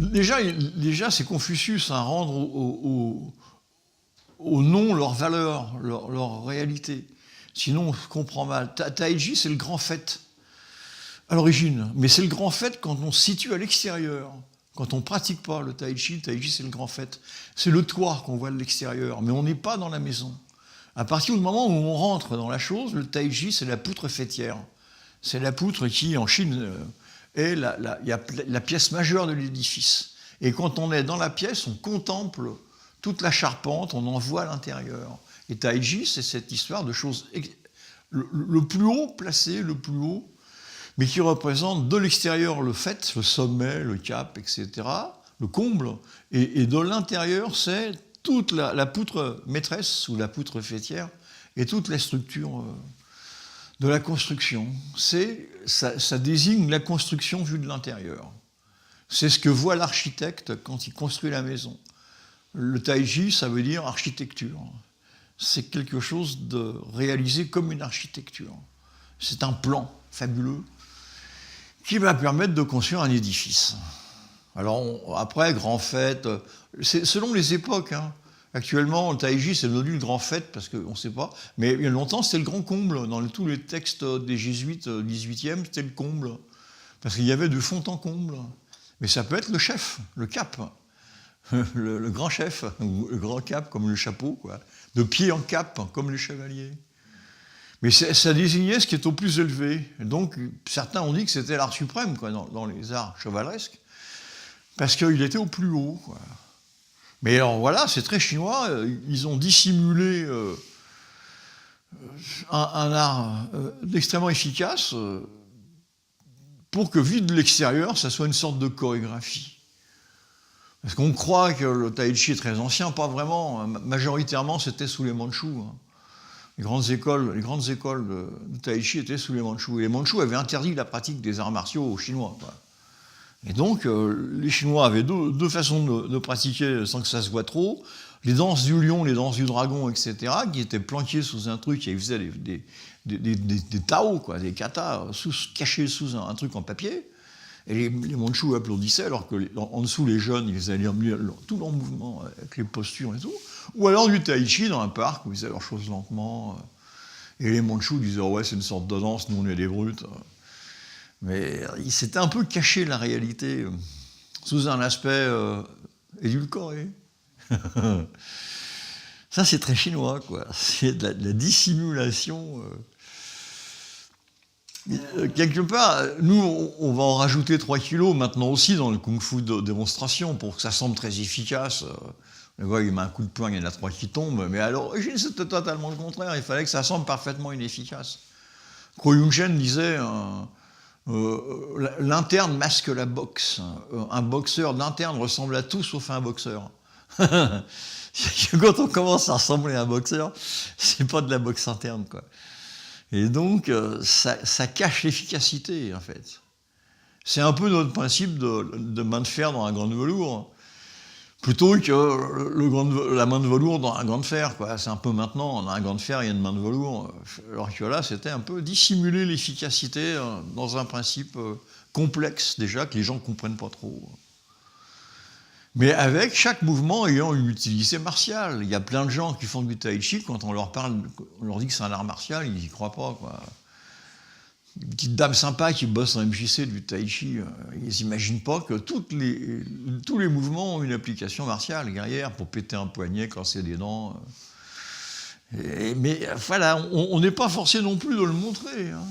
déjà c'est Confucius, hein, rendre aux noms leur valeur, leur réalité. Sinon, on se comprend mal. Taiji, c'est le grand fait à l'origine, mais c'est le grand fait quand on se situe à l'extérieur. Quand on ne pratique pas le taiji c'est le grand fait. C'est le toit qu'on voit de l'extérieur, mais on n'est pas dans la maison. À partir du moment où on rentre dans la chose, le taiji, c'est la poutre faîtière. C'est la poutre qui, en Chine, est la pièce majeure de l'édifice. Et quand on est dans la pièce, on contemple toute la charpente, on en voit l'intérieur. Et taiji, c'est cette histoire de choses le plus haut placé, le plus haut, mais qui représente de l'extérieur le fait, le sommet, le cap, etc., le comble, et de l'intérieur, c'est toute la poutre maîtresse ou la poutre faîtière et toute la structure de la construction. Ça désigne la construction vue de l'intérieur. C'est ce que voit l'architecte quand il construit la maison. Le taiji, ça veut dire architecture. C'est quelque chose de réalisé comme une architecture. C'est un plan fabuleux qui va permettre de construire un édifice. Alors après, grand fait, c'est selon les époques. Hein. Actuellement, le taiji, c'est devenu le grand fait, parce qu'on ne sait pas. Mais il y a longtemps, c'était le grand comble. Dans tous les textes des jésuites 18e, c'était le comble. Parce qu'il y avait de fond en comble. Mais ça peut être le chef, le cap. Le grand chef, ou le grand cap, comme le chapeau, quoi. De pied en cap, comme les chevaliers. Mais ça désignait ce qui est au plus élevé. Et donc, certains ont dit que c'était l'art suprême, quoi, dans les arts chevaleresques, parce qu'il était au plus haut, quoi. Mais alors voilà, c'est très chinois, ils ont dissimulé un art extrêmement efficace pour que, vu de l'extérieur, ça soit une sorte de chorégraphie. Parce qu'on croit que le taiji est très ancien, pas vraiment. Majoritairement, c'était sous les Mandchous. Hein. Les grandes écoles de taiji étaient sous les Mandchous. Et les Mandchous avaient interdit la pratique des arts martiaux aux Chinois, quoi. Et donc, les Chinois avaient deux façons de pratiquer sans que ça se voit trop. Les danses du lion, les danses du dragon, etc., qui étaient planquées sous un truc, et ils faisaient des tao, quoi, des katas, cachés sous un truc en papier. Et les Mandchous applaudissaient, alors qu'en dessous, les jeunes, ils faisaient tout leur mouvement, avec les postures et tout. Ou alors du tai chi dans un parc, où ils faisaient leurs choses lentement. Et les Mandchous disaient, oh ouais, c'est une sorte de danse, nous on est des brutes. Mais il s'était un peu caché la réalité sous un aspect édulcoré. Ça, c'est très chinois, quoi. C'est de la dissimulation. Quelque part, nous, on va en rajouter 3 kilos maintenant aussi dans le kung-fu de démonstration pour que ça semble très efficace. Le gars, il met un coup de poing, il y en a 3 qui tombent. Mais à l'origine, c'était totalement le contraire. Il fallait que ça semble parfaitement inefficace. Kuo Yun-chen disait... l'interne masque la boxe. Un boxeur d'interne ressemble à tout sauf à un boxeur. Quand on commence à ressembler à un boxeur, c'est pas de la boxe interne, quoi. Et donc, ça cache l'efficacité, en fait. C'est un peu notre principe de main de fer dans un gant de velours, plutôt que la main de velours dans un gant de fer, quoi. C'est un peu maintenant, on a un gant de fer, il y a une main de velours, alors que là, c'était un peu dissimuler l'efficacité dans un principe complexe, déjà, que les gens ne comprennent pas trop. Mais avec chaque mouvement ayant une utilité martiale. Il y a plein de gens qui font du tai chi, quand on leur parle, on leur dit que c'est un art martial, ils n'y croient pas, quoi. Une petite dame sympa qui bosse en MJC du tai chi, ils n'imaginent pas que tous les mouvements ont une application martiale, guerrière, pour péter un poignet, casser des dents. Mais voilà, on n'est pas forcé non plus de le montrer. Hein.